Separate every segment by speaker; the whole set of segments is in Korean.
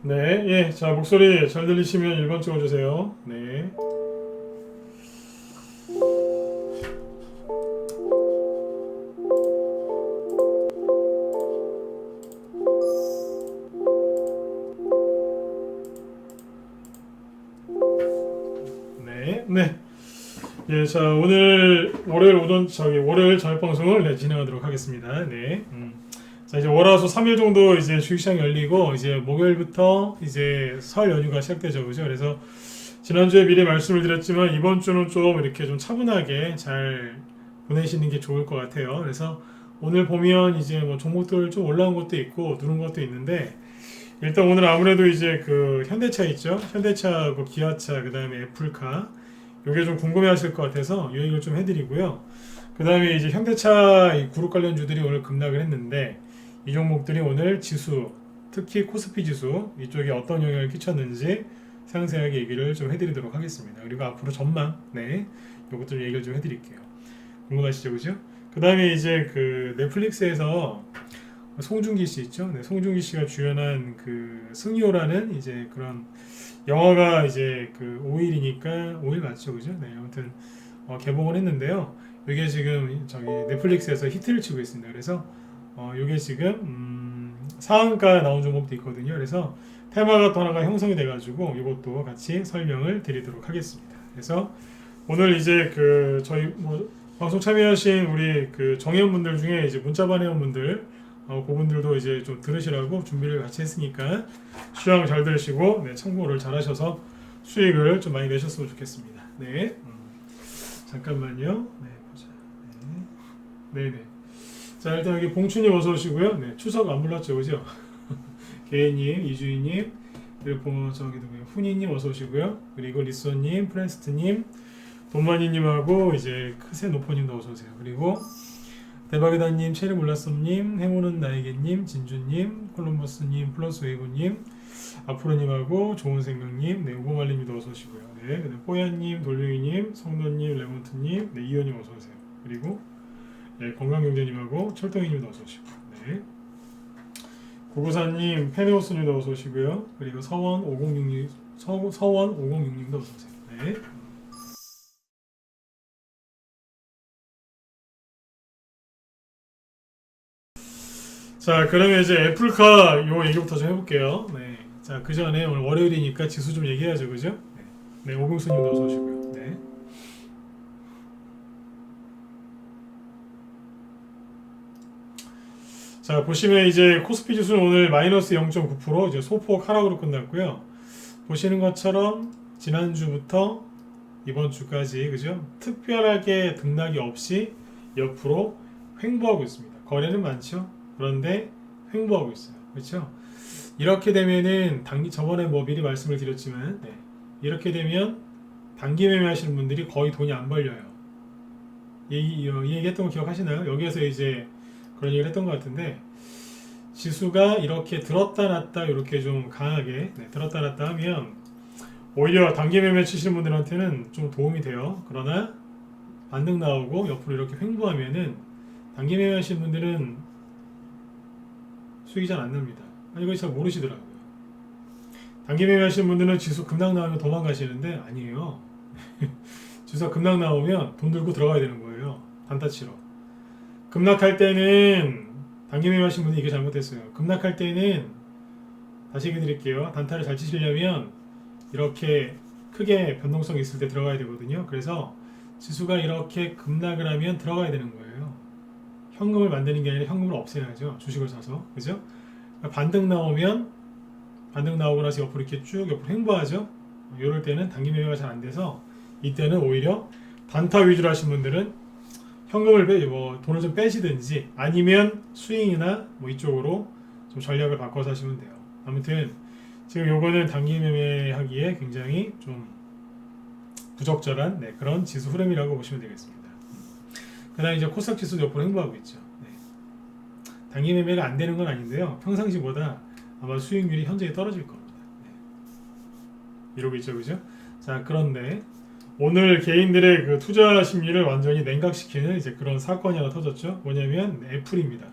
Speaker 1: 네, 예, 자, 목소리 잘 들리시면 1번 찍어주세요. 네. 네, 네. 예, 자, 오늘 월요일 저녁 방송을 진행하도록 하겠습니다. 네. 자, 이제 월화수 3일 정도 이제 주식시장 열리고, 이제 목요일부터 이제 설 연휴가 시작되죠. 그죠? 그래서 지난주에 미리 말씀을 드렸지만, 이번 주는 좀 이렇게 좀 차분하게 잘 보내시는 게 좋을 것 같아요. 그래서 오늘 보면 이제 뭐 종목들 좀 올라온 것도 있고, 누른 것도 있는데, 일단 오늘 아무래도 이제 그 현대차 있죠? 현대차하고 기아차, 그 다음에 애플카, 요게 좀 궁금해 하실 것 같아서 이 얘기를 좀 해드리고요. 그 다음에 이제 현대차 이 그룹 관련주들이 오늘 급락을 했는데, 이 종목들이 오늘 지수, 특히 코스피 지수 이쪽에 어떤 영향을 끼쳤는지 상세하게 얘기를 좀 해드리도록 하겠습니다. 그리고 앞으로 전망, 네, 요것들 얘기를 좀 해드릴게요. 궁금하시죠, 그죠? 그 다음에 이제 그 넷플릭스에서 송중기 씨 있죠? 네, 송중기 씨가 주연한 그 승리호라는 이제 그런 영화가 이제 그 5일이니까 5일 맞죠, 그죠? 네, 아무튼 개봉을 했는데요. 이게 지금 저기 넷플릭스에서 히트를 치고 있습니다. 그래서 이게 지금 상한가 나온 종목도 있거든요. 그래서 테마가 또 하나가 형성이 돼가지고 이것도 같이 설명을 드리도록 하겠습니다. 그래서 오늘 이제 그 저희 뭐 방송 참여하신 우리 그 정회원분들 중에 이제 문자반 회원분들 그분들도 이제 좀 들으시라고 준비를 같이 했으니까 수강 잘 들으시고 네, 참고를 잘 하셔서 수익을 좀 많이 내셨으면 좋겠습니다. 네, 잠깐만요. 네, 보자. 네, 네. 네. 자, 일단 여기 봉춘님 어서 오시고요. 네, 추석 안 불렀죠, 그죠? 개인님, 이주희님, 그리고 저기 누구요? 훈이님 어서 오시고요. 그리고 리소님, 프랜스트님, 돈마니님하고 이제 크세 노포님도 어서 오세요. 그리고 대박이다님, 체리 몰랐음님, 해모는 나에게님, 진주님, 콜럼버스님, 플러스 웨이브님, 아프로님하고 좋은 생각님, 네, 우고말님도 어서 오시고요. 네, 그다음 뽀야님, 돌멩이님, 성도님, 레몬트님, 네, 이현님 어서 오세요. 그리고 네, 건강경제님하고 철덩이님도 어서 오시고, 네, 구구사님, 페네오스님도 어서 오시고요. 그리고 서원 506님, 서원 506님도 어서 오세요. 네. 자, 그러면 이제 애플카 요 얘기부터 좀 해볼게요. 네. 자, 그 전에 오늘 월요일이니까 지수 좀 얘기해야죠, 그죠? 네. 네, 오병수님도 어서 오시고요. 네. 자, 보시면 이제 코스피 지수는 오늘 마이너스 0.9% 이제 소폭 하락으로 끝났고요. 보시는 것처럼 지난주부터 이번 주까지, 그죠? 특별하게 등락이 없이 옆으로 횡보하고 있습니다. 거래는 많죠? 그런데 횡보하고 있어요. 그렇죠? 이렇게 되면은 저번에 뭐 미리 말씀을 드렸지만 네, 이렇게 되면 단기 매매 하시는 분들이 거의 돈이 안 벌려요. 이 얘기했던 거 기억하시나요? 여기에서 이제 그런 얘기를 했던 것 같은데 지수가 이렇게 들었다 놨다 이렇게 좀 강하게 네, 들었다 놨다 하면 오히려 단기 매매 치시는 분들한테는 좀 도움이 돼요. 그러나 반등 나오고 옆으로 이렇게 횡보하면은 단기 매매 하시는 분들은 수익이 잘 안 납니다. 이거 잘 모르시더라고요. 단기 매매 하시는 분들은 지수 급락 나오면 도망가시는데 아니에요. 지수가 급락 나오면 돈 들고 들어가야 되는 거예요. 단타 치러. 급락할 때는 단기 매매 하시는 분이 이게 잘못됐어요. 급락할 때는 다시 얘기 드릴게요. 단타를 잘 치시려면 이렇게 크게 변동성 있을 때 들어가야 되거든요. 그래서 지수가 이렇게 급락을 하면 들어가야 되는 거예요. 현금을 만드는 게 아니라 현금을 없애야죠. 주식을 사서. 그죠? 반등 나오면 반등 나오고 나서 옆으로 이렇게 쭉 옆으로 횡보하죠. 이럴 때는 단기 매매가 잘 안 돼서 이때는 오히려 단타 위주로 하신 분들은 현금을 돈을 좀 빼시든지 아니면 스윙이나 뭐 이쪽으로 좀 전략을 바꿔서 하시면 돼요. 아무튼 지금 요거는 단기 매매하기에 굉장히 좀 부적절한 네, 그런 지수 흐름이라고 보시면 되겠습니다. 그 다음에 이제 코스닥 지수도 옆으로 횡보하고 있죠. 네. 단기 매매가 안 되는 건 아닌데요. 평상시보다 아마 수익률이 현저히 떨어질 겁니다. 네. 이러고 있죠, 그죠? 자, 그런데 오늘 개인들의 그 투자 심리를 완전히 냉각시키는 이제 그런 사건이 하나 터졌죠. 뭐냐면 애플입니다.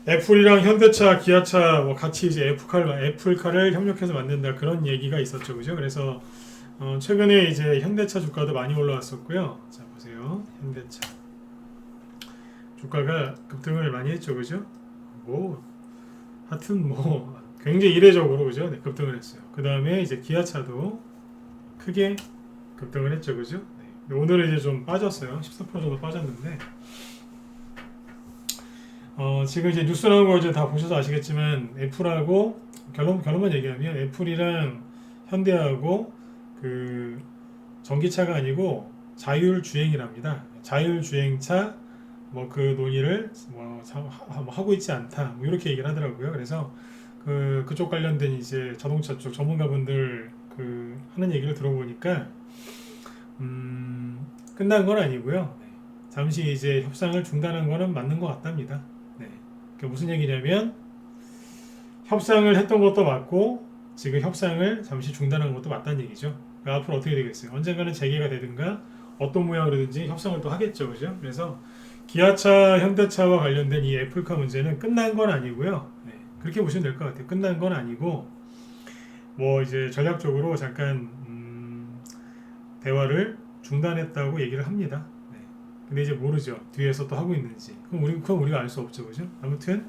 Speaker 1: 애플이랑 현대차, 기아차 뭐 같이 이제 애플카를 협력해서 만든다 그런 얘기가 있었죠, 그죠? 그래서 최근에 이제 현대차 주가도 많이 올라왔었고요. 자 보세요, 현대차 주가가 급등을 많이 했죠, 그죠? 뭐 하여튼 뭐 굉장히 이례적으로 그죠? 네, 급등을 했어요. 그 다음에 이제 기아차도 크게 급등을 했죠, 그죠? 네. 오늘은 이제 좀 빠졌어요. 14% 정도 빠졌는데. 지금 이제 뉴스 나온 거 이제 다 보셔서 아시겠지만 애플하고 결론만 얘기하면 애플이랑 현대하고 그 전기차가 아니고 자율주행이랍니다. 자율주행차 뭐 그 논의를 뭐 하고 있지 않다 뭐 이렇게 얘기를 하더라고요. 그래서 그쪽 관련된 이제 자동차 쪽 전문가분들 그 하는 얘기를 들어보니까 끝난 건 아니고요. 네. 잠시 이제 협상을 중단한 거는 맞는 것 같답니다. 네. 그게 무슨 얘기냐면 협상을 했던 것도 맞고 지금 협상을 잠시 중단한 것도 맞다는 얘기죠. 그러니까 앞으로 어떻게 되겠어요? 언젠가는 재개가 되든가 어떤 모양으로든지 협상을 또 하겠죠, 그죠? 그래서 기아차, 현대차와 관련된 이 애플카 문제는 끝난 건 아니고요. 네. 그렇게 보시면 될 것 같아요. 끝난 건 아니고 뭐 이제 전략적으로 잠깐 대화를 중단했다고 얘기를 합니다. 네. 근데 이제 모르죠. 뒤에서 또 하고 있는지. 그건 우리가 알 수 없죠, 그죠? 아무튼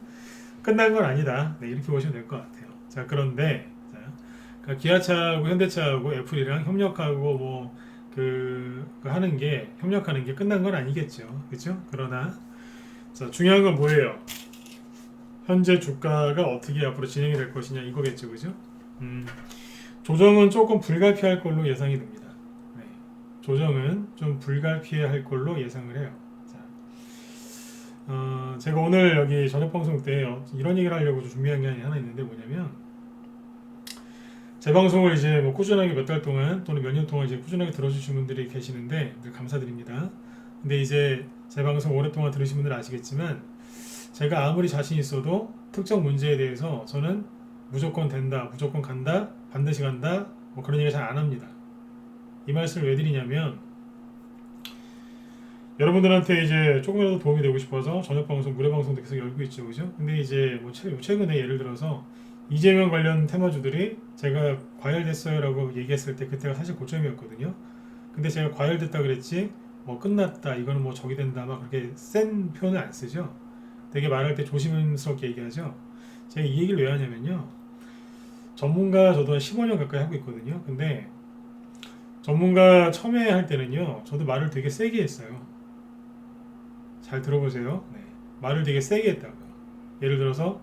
Speaker 1: 끝난 건 아니다. 네, 이렇게 보시면 될 것 같아요. 자, 그런데 그러니까 기아차하고 현대차하고 애플이랑 협력하고 뭐 하는 게 협력하는 게 끝난 건 아니겠죠, 그렇죠? 그러나 자, 중요한 건 뭐예요? 현재 주가가 어떻게 앞으로 진행이 될 것이냐 이거겠죠, 그죠? 조정은 조금 불가피할 걸로 예상이 됩니다. 네. 조정은 좀 불가피할 걸로 예상을 해요. 자, 제가 오늘 여기 저녁 방송 때 이런 얘기를 하려고 준비한 게 하나 있는데 뭐냐면 제 방송을 이제 뭐 꾸준하게 몇 달 동안 또는 몇 년 동안 이제 꾸준하게 들어주신 분들이 계시는데 늘 감사드립니다. 근데 이제 제 방송 오랫동안 들으신 분들은 아시겠지만 제가 아무리 자신 있어도 특정 문제에 대해서 저는 무조건 된다, 무조건 간다, 반드시 간다, 뭐 그런 얘기 잘 안 합니다. 이 말씀을 왜 드리냐면 여러분들한테 이제 조금이라도 도움이 되고 싶어서 저녁 방송, 무료 방송도 계속 열고 있죠, 그죠? 근데 이제 뭐 최근에 예를 들어서 이재명 관련 테마주들이 제가 과열됐어요라고 얘기했을 때 그때가 사실 고점이었거든요. 근데 제가 과열됐다 그랬지 뭐 끝났다 이거는 뭐 적이 된다 막 그렇게 센 표현을 안 쓰죠. 되게 말할 때 조심스럽게 얘기하죠. 제가 이 얘기를 왜 하냐면요. 전문가 저도 한 15년 가까이 하고 있거든요. 근데 전문가 처음에 할 때는요. 저도 말을 되게 세게 했어요. 잘 들어보세요. 네. 말을 되게 세게 했다고요. 예를 들어서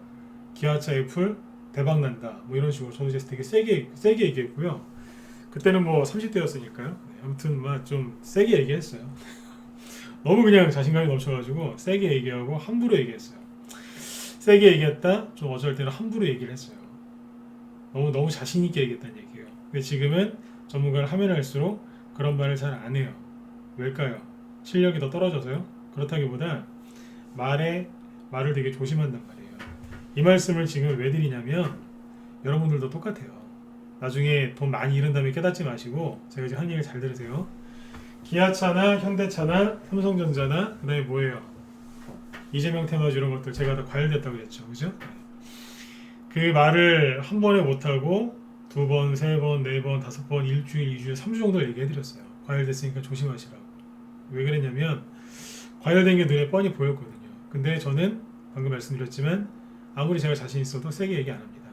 Speaker 1: 기아차 애플 대박 난다 뭐 이런 식으로 저도 이제 되게 세게 얘기했고요. 그때는 뭐 30대였으니까요. 네, 아무튼 막 좀 세게 얘기했어요. 너무 그냥 자신감이 넘쳐가지고 세게 얘기하고 함부로 얘기했어요. 세게 얘기했다 좀 어쩔 때는 함부로 얘기를 했어요. 너무 자신 있게 얘기했다는 얘기예요. 근데 지금은 전문가를 하면 할수록 그런 말을 잘 안 해요. 왜일까요? 실력이 더 떨어져서요? 그렇다기보다 말을 되게 조심한단 말이에요. 이 말씀을 지금 왜 드리냐면 여러분들도 똑같아요. 나중에 돈 많이 잃은 다음에 깨닫지 마시고 제가 지금 한 얘기를 잘 들으세요. 기아차나 현대차나 삼성전자나 그 다음에 뭐예요? 이재명 테마주 이런 것들 제가 다 과열됐다고 했죠, 그죠? 그 말을 한 번에 못하고 두 번, 세 번, 네 번, 다섯 번, 일주일, 2주일, 3주 정도 얘기해드렸어요. 과열됐으니까 조심하시라고. 왜 그랬냐면 과열된 게 눈에 뻔히 보였거든요. 근데 저는 방금 말씀드렸지만 아무리 제가 자신 있어도 세게 얘기 안 합니다.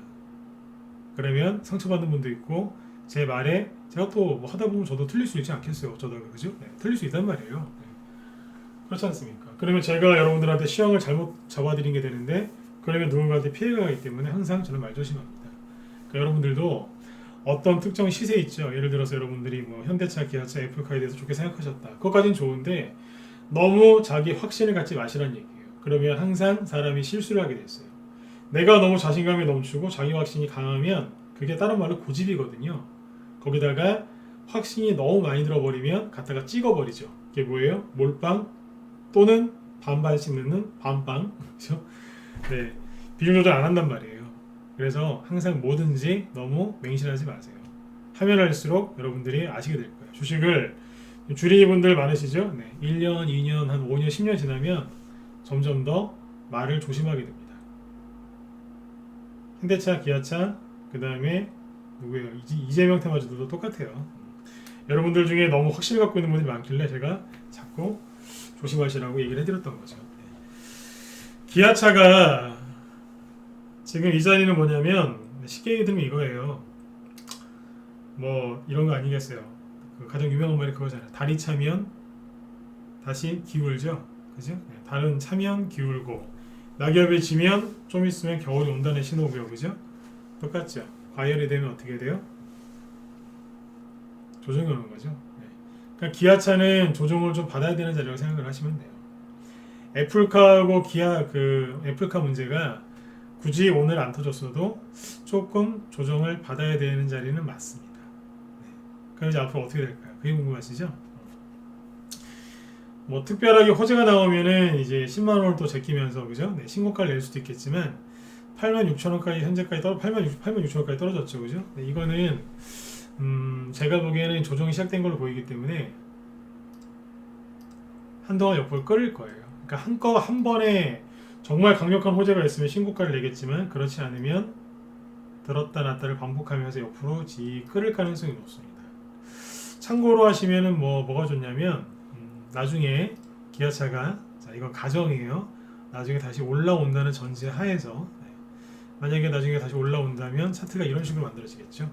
Speaker 1: 그러면 상처받는 분도 있고 제 말에 제가 또 뭐 하다 보면 저도 틀릴 수 있지 않겠어요. 어쩌다가 그죠? 네, 틀릴 수 있단 말이에요. 네. 그렇지 않습니까? 그러면 제가 여러분들한테 시황을 잘못 잡아드린 게 되는데 그러면 누군가한테 피해가 가기 때문에 항상 저는 말 조심합니다. 그러니까 여러분들도 어떤 특정 시세 있죠. 예를 들어서 여러분들이 뭐 현대차, 기아차, 애플카에 대해서 좋게 생각하셨다. 그것까지는 좋은데 너무 자기 확신을 갖지 마시라는 얘기예요. 그러면 항상 사람이 실수를 하게 됐어요. 내가 너무 자신감이 넘치고 자기 확신이 강하면 그게 다른 말로 고집이거든요. 거기다가 확신이 너무 많이 들어버리면 갖다가 찍어버리죠. 이게 뭐예요? 몰빵 또는 반반씩 넣는 반빵. 그렇죠? 네, 비중 조절 안 한단 말이에요. 그래서 항상 뭐든지 너무 맹신하지 마세요. 하면 할수록 여러분들이 아시게 될 거예요. 주식을 주린이 분들 많으시죠? 네, 1년, 2년, 한 5년, 10년 지나면 점점 더 말을 조심하게 됩니다. 현대차, 기아차, 그 다음에 누구예요? 이재명 테마주들도 똑같아요. 여러분들 중에 너무 확신을 갖고 있는 분들이 많길래 제가 자꾸 조심하시라고 얘기를 해드렸던 거죠. 기아차가 지금 이 자리는 뭐냐면 쉽게 얘기 들으면 이거예요. 뭐 이런 거 아니겠어요. 그 가장 유명한 말이 그거잖아요. 달이 차면 다시 기울죠. 그죠? 달은 차면 기울고 낙엽이 지면 좀 있으면 겨울이 온다는 신호고요. 그죠? 똑같죠. 과열이 되면 어떻게 돼요? 조정이 오는 거죠. 그러니까 기아차는 조정을 좀 받아야 되는 자리라고 생각을 하시면 돼요. 애플카하고 기아 그 애플카 문제가 굳이 오늘 안 터졌어도 조금 조정을 받아야 되는 자리는 맞습니다. 그럼 이제 앞으로 어떻게 될까요? 그게 궁금하시죠? 뭐 특별하게 호재가 나오면은 이제 10만 원을 또 제끼면서 그죠? 네, 신고가를 낼 수도 있겠지만 86,000원까지 현재까지 86,000원까지 떨어졌죠, 그죠? 네, 이거는 제가 보기에는 조정이 시작된 걸로 보이기 때문에 한동안 옆으로 끌을 거예요. 그러니까 한 번에 정말 강력한 호재가 있으면 신고가를 내겠지만 그렇지 않으면 들었다 놨다를 반복하면서 옆으로 끌을 가능성이 높습니다. 참고로 하시면은 뭐가 좋냐면 나중에 기아차가 자 이건 가정이에요. 나중에 다시 올라온다는 전제 하에서 만약에 나중에 다시 올라온다면 차트가 이런 식으로 만들어지겠죠.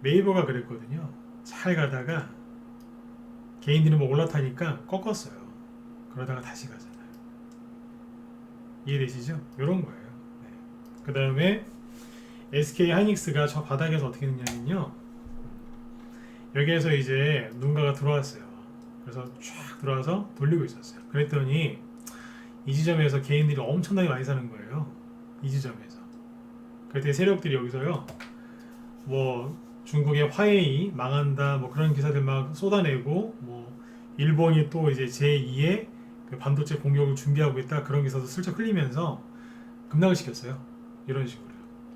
Speaker 1: 네이버가 그랬거든요. 잘 가다가 개인들이 뭐 올라타니까 꺾었어요. 그러다가 다시 가잖아요. 이해되시죠? 이런 거예요. 네. 그 다음에 SK 하이닉스가 저 바닥에서 어떻게 했냐면요. 여기에서 이제 누군가가 들어왔어요. 그래서 쫙 들어와서 돌리고 있었어요. 그랬더니 이 지점에서 개인들이 엄청나게 많이 사는 거예요. 이 지점에서. 그랬더니 세력들이 여기서요. 뭐 중국의 화웨이 망한다 뭐 그런 기사들 막 쏟아내고 뭐 일본이 또 이제 제2의 그 반도체 공격을 준비하고 있다 그런 기사도 슬쩍 흘리면서 급락을 시켰어요. 이런 식으로.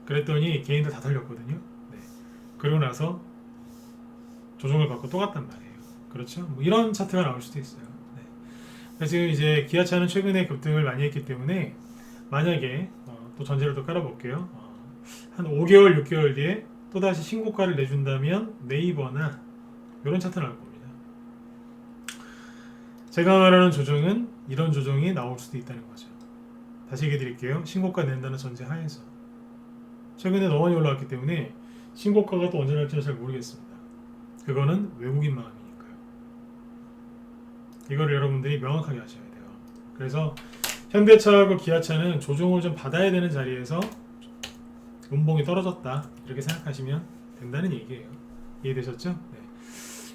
Speaker 1: 그랬더니 개인들 다 털렸거든요. 네. 그러고 나서 조정을 받고 또 갔단 말이에요. 그렇죠? 뭐 이런 차트가 나올 수도 있어요. 네. 그래서 지금 이제 기아차는 최근에 급등을 많이 했기 때문에 만약에 또 전제를 또 깔아볼게요. 한 5개월, 6개월 뒤에 또다시 신고가를 내준다면 네이버나 이런 차트 나올 겁니다. 제가 말하는 조정은 이런 조정이 나올 수도 있다는 거죠. 다시 얘기해 드릴게요. 신고가 낸다는 전제 하에서. 최근에 너무 많이 올라왔기 때문에 신고가가 또 언제 날지는 잘 모르겠습니다. 그거는 외국인 마음이니까요. 이걸 여러분들이 명확하게 하셔야 돼요. 그래서 현대차하고 기아차는 조정을 좀 받아야 되는 자리에서 운봉이 떨어졌다 이렇게 생각하시면 된다는 얘기예요. 이해되셨죠? 네.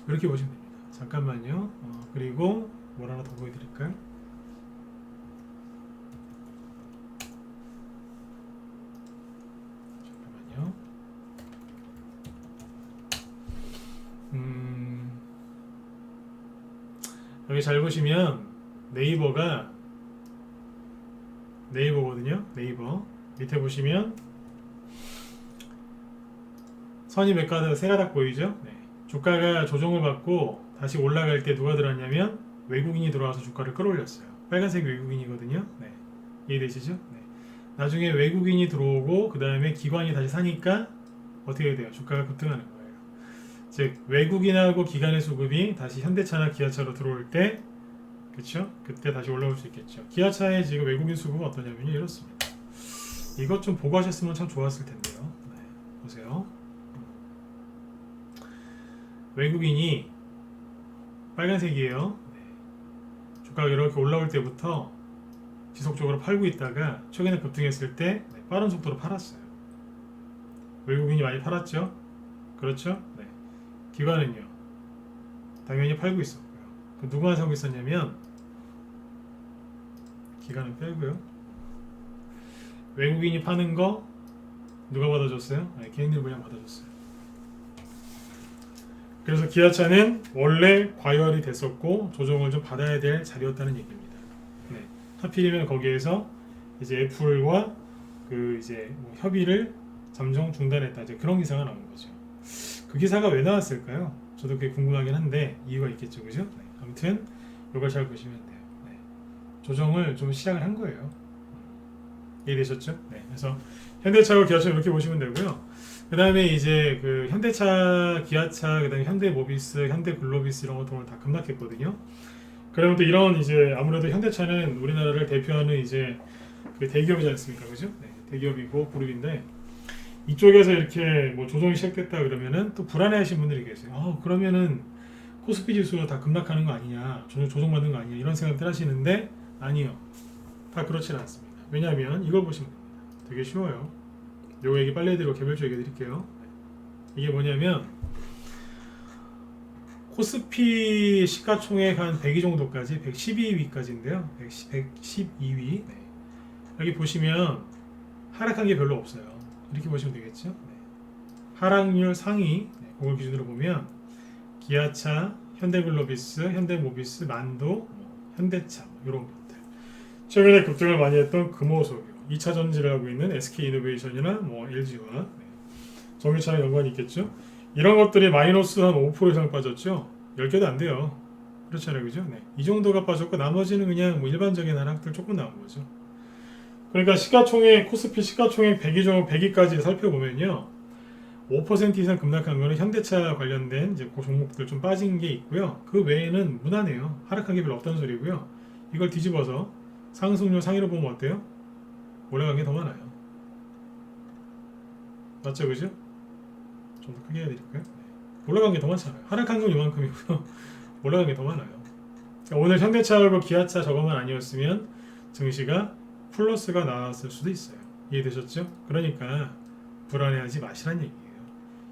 Speaker 1: 이렇게 보시면 됩니다. 잠깐만요. 그리고 뭘 하나 더 보여드릴까요? 잠깐만요. 여기 잘 보시면 네이버거든요. 네이버 밑에 보시면 선이 몇 가닥, 세 가닥 보이죠? 네. 주가가 조정을 받고 다시 올라갈 때 누가 들어왔냐면 외국인이 들어와서 주가를 끌어올렸어요. 빨간색 외국인이거든요. 네. 이해되시죠? 네. 나중에 외국인이 들어오고 그 다음에 기관이 다시 사니까 어떻게 돼요? 주가가 급등하는 거예요. 즉 외국인하고 기관의 수급이 다시 현대차나 기아차로 들어올 때 그렇죠? 그때 다시 올라올 수 있겠죠. 기아차의 지금 외국인 수급은 어떠냐면요. 이렇습니다. 이것 좀 보고 하셨으면 참 좋았을 텐데요. 네. 보세요. 외국인이 빨간색이에요. 네. 주가가 이렇게 올라올 때부터 지속적으로 팔고 있다가 최근에 급등했을 때 빠른 속도로 팔았어요. 외국인이 많이 팔았죠? 그렇죠? 네. 기관은요? 당연히 팔고 있었고요. 누가 사고 있었냐면 기관은 빼고요. 외국인이 파는 거 누가 받아줬어요? 네, 개인들 그냥 받아줬어요. 그래서 기아차는 원래 과열이 됐었고 조정을 좀 받아야 될 자리였다는 얘기입니다. 네. 하필이면 거기에서 이제 애플과 그 이제 뭐 협의를 잠정 중단했다 이제 그런 기사가 나온 거죠. 그 기사가 왜 나왔을까요? 저도 그게 궁금하긴 한데 이유가 있겠죠, 그죠? 네. 아무튼 이걸 잘 보시면 돼요. 네. 조정을 좀 시작을 한 거예요. 이해되셨죠? 네. 그래서 현대차와 기아차 이렇게 보시면 되고요. 그 다음에 이제 그 현대차, 기아차, 그 다음에 현대모비스, 현대글로비스 이런 것들 다 급락했거든요. 그러면 또 이런 이제 아무래도 현대차는 우리나라를 대표하는 이제 그 대기업이지 않습니까? 그죠? 네. 대기업이고 그룹인데 이쪽에서 이렇게 뭐 조정이 시작됐다 그러면은 또 불안해하시는 분들이 계세요. 그러면은 코스피 지수가 다 급락하는 거 아니냐, 조정받는 거 아니냐 이런 생각들 하시는데 아니요, 다 그렇지는 않습니다. 왜냐하면 이걸 보시면 됩니다. 되게 쉬워요. 요거 얘기 빨리 해드리고 개별적으로 얘기 드릴게요. 이게 뭐냐면 코스피 시가총액 한 100위 정도까지 112위까지인데요. 112위. 네. 여기 보시면 하락한 게 별로 없어요. 이렇게 보시면 되겠죠. 네. 하락률 상위, 네. 그걸 기준으로 보면 기아차, 현대글로비스, 현대모비스, 만도, 현대차 이런 것들. 최근에 급등을 많이 했던 금호석유, 2차 전지를 하고 있는 SK이노베이션이나 뭐 LG와 네. 전기차랑 연관이 있겠죠. 이런 것들이 마이너스 한 5% 이상 빠졌죠. 10개도 안 돼요. 그렇잖아요, 그죠? 네. 이 정도가 빠졌고 나머지는 그냥 뭐 일반적인 하락들 조금 나온 거죠. 그러니까 시가총액 코스피 시가총액 100위까지 살펴보면요. 5% 이상 급락한 거는 현대차 관련된 이제 그 종목들 좀 빠진 게 있고요. 그 외에는 무난해요. 하락한 게 별로 없다는 소리고요. 이걸 뒤집어서 상승률 상위로 보면 어때요? 올라간 게 더 많아요. 맞죠, 그죠? 좀 더 크게 해드릴까요? 네. 올라간 게 더 많잖아요. 하락한 건 이만큼이고요. 올라간 게 더 많아요. 그러니까 오늘 현대차하고 기아차 저거만 아니었으면 증시가 플러스가 나왔을 수도 있어요. 이해되셨죠? 그러니까 불안해하지 마시란 얘기예요.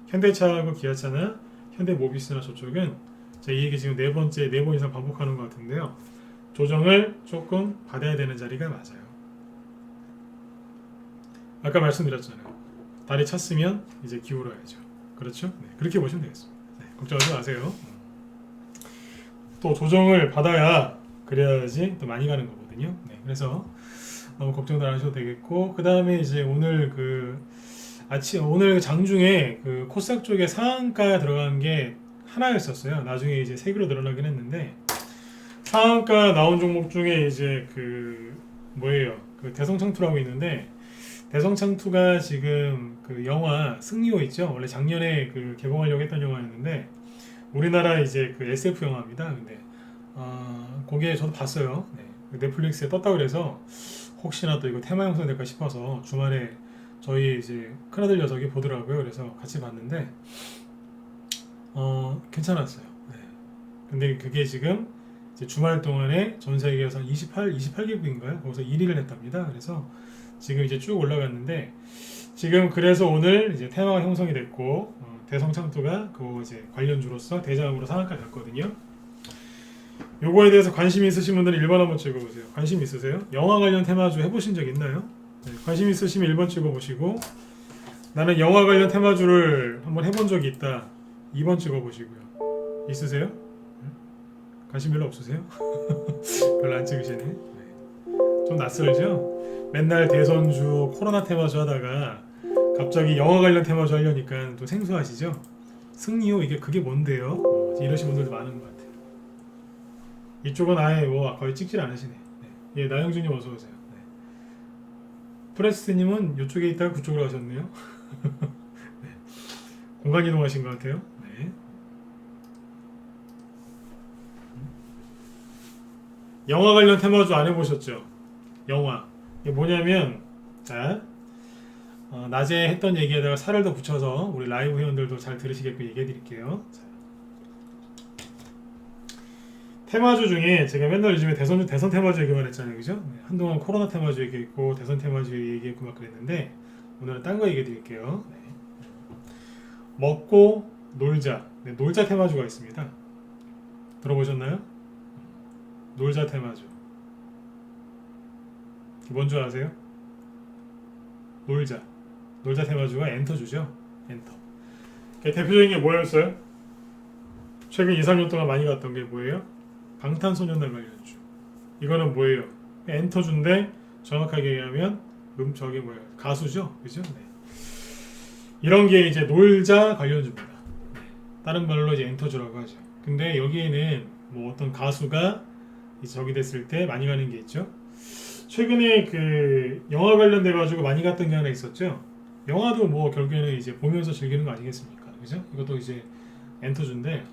Speaker 1: 현대차하고 기아차나 현대모비스나 저쪽은 제가 이 얘기 지금 네 번 이상 반복하는 것 같은데요. 조정을 조금 받아야 되는 자리가 맞아요. 아까 말씀드렸잖아요. 다리 찼으면 이제 기울어야죠. 그렇죠? 네, 그렇게 보시면 되겠습니다. 네, 걱정하지 마세요. 또 조정을 받아야 그래야지 또 많이 가는 거거든요. 네, 그래서 너무 걱정도 안 하셔도 되겠고, 그 다음에 이제 오늘 오늘 장중에 그 코스닥 쪽에 상한가 들어간 게 하나였었어요. 나중에 이제 세 개로 늘어나긴 했는데 상한가 나온 종목 중에 이제 그 뭐예요? 그 대성창투라고 있는데 대성창투가 지금 그 영화 승리호 있죠? 원래 작년에 그 개봉하려고 했던 영화였는데 우리나라 이제 그 SF 영화입니다. 근데 거기에 저도 봤어요. 네. 넷플릭스에 떴다 그래서 혹시나 또 이거 테마 영상 될까 싶어서 주말에 저희 이제 큰아들 녀석이 보더라고요. 그래서 같이 봤는데 괜찮았어요. 네. 근데 그게 지금 이제 주말 동안에 전 세계에서 28개국인가요? 거기서 1위를 했답니다. 그래서 지금 이제 쭉 올라갔는데 지금 그래서 오늘 이제 테마가 형성이 됐고 대성창투가 그 이제 관련주로서 대장으로 상한가 갔거든요. 요거에 대해서 관심 있으신 분들은 1번 한번 찍어보세요. 관심 있으세요? 영화 관련 테마주 해보신 적 있나요? 네, 관심 있으시면 1번 찍어보시고 나는 영화 관련 테마주를 한번 해본 적이 있다 2번 찍어보시고요. 있으세요? 관심 별로 없으세요? 별로 안 찍으시네. 네. 좀 낯설죠? 맨날 대선주 코로나 테마주 하다가 갑자기 영화 관련 테마주 하려니까 또 생소하시죠? 승리호 이게 그게 뭔데요? 이러신 분들도 많은 것 같아요. 이쪽은 아예 뭐 거의 찍질 않으시네. 네. 예, 나영준님 어서 오세요. 네. 프레스님은 이쪽에 있다가 그쪽으로 가셨네요. 네. 공간 이동하신 것 같아요. 네. 영화 관련 테마주 안 해보셨죠? 영화 이게 뭐냐면 자 낮에 했던 얘기에다가 살을 더 붙여서 우리 라이브 회원들도 잘 들으시게끔 얘기해 드릴게요. 테마주 중에 제가 맨날 요즘에 대선 테마주 얘기만 했잖아요, 그죠? 네, 한동안 코로나 테마주 얘기했고 대선 테마주 얘기했고 막 그랬는데 오늘은 딴 거 얘기해 드릴게요. 네. 먹고 놀자. 네, 놀자 테마주가 있습니다. 들어보셨나요? 놀자 테마주. 뭔지 아세요? 놀자. 놀자 테마주가 엔터주죠. 엔터. 대표적인 게 뭐였어요? 최근 2, 3년 동안 많이 갔던 게 뭐예요? 방탄소년단 관련주. 이거는 뭐예요? 엔터주인데 정확하게 얘기하면 저게 뭐예요? 가수죠, 그죠? 네. 이런 게 이제 놀자 관련주입니다. 네. 다른 말로 이제 엔터주라고 하죠. 근데 여기에는 뭐 어떤 가수가 이제 저기 됐을 때 많이 가는 게 있죠. 최근에 그 영화 관련돼 가지고 많이 갔던 게 하나 있었죠. 영화도 뭐 결국에는 이제 보면서 즐기는 거 아니겠습니까? 그죠? 이것도 이제 엔터주인데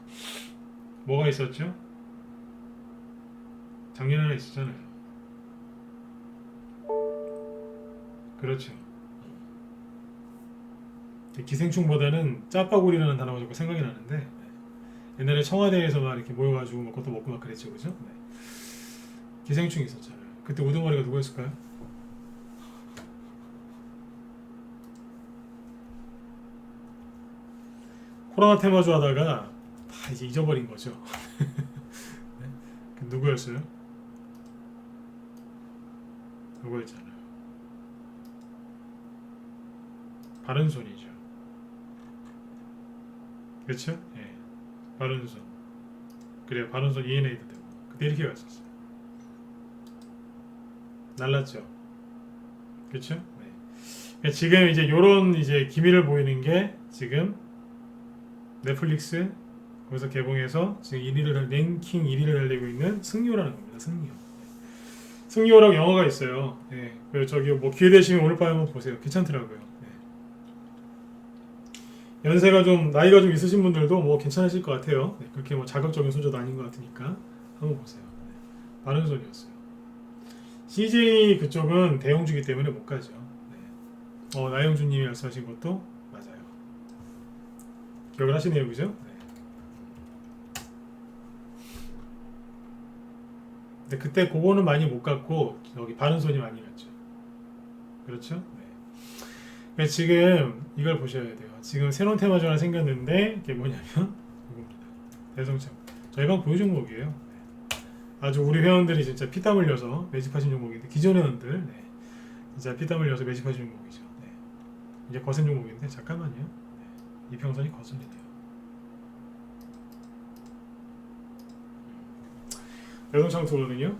Speaker 1: 뭐가 있었죠? 작년에 하나 있었잖아요. 그렇죠. 기생충보다는 짜파구리라는 단어가 자꾸 생각이 나는데 옛날에 청와대에서 막 이렇게 모여가지고 막 그것도 먹고 막 그랬죠, 그죠? 네. 기생충이 있었잖아요. 그때 우두머리가 누구였을까요? 코로나 테마주 하다가 다 이제 잊어버린 거죠. 네? 그 누구였어요? 누구였잖아요. 바른손이죠. 그렇죠? 예. 바른손. 그래요. 바른손 ENA도 되고. 그때 이렇게 갔었어요. 날랐죠. 그렇죠? 네. 그러니까 지금 이제 요런 이제 기미를 보이는 게 지금 넷플릭스 거기서 개봉해서 지금 1위를 랭킹 1위를 달리고 있는 승리호라는 겁니다. 승리호. 승리호라고 영화가 있어요. 네. 그래서 저기 뭐 기회 되시면 오늘 밤에 한번 보세요. 괜찮더라고요. 네. 연세가 좀 나이가 좀 있으신 분들도 뭐 괜찮으실 것 같아요. 네. 그렇게 뭐 자극적인 소재도 아닌 것 같으니까 한번 보세요. 네. 바른 소리였어요. CJ 그쪽은 대형주기 때문에 못 가죠. 네. 나영준님이 말씀하신 것도 맞아요. 기억을 하시네요, 그죠? 네. 근데 그때 그거는 많이 못 갔고 여기 바른손이 많이 갔죠. 그렇죠? 네. 그러니까 지금 이걸 보셔야 돼요. 지금 새로운 테마주 하나 생겼는데 이게 뭐냐면 이겁니다. 대성청. 저희 방 보유 종목이에요. 네. 아주 우리 회원들이 진짜 피땀 흘려서 매집하신 종목인데 기존 회원들 네. 진짜 피땀 흘려서 매집하신 종목이죠. 네. 이제 거센 종목인데 잠깐만요. 네. 이평선이 거슬리네요. 여동창 투거든요.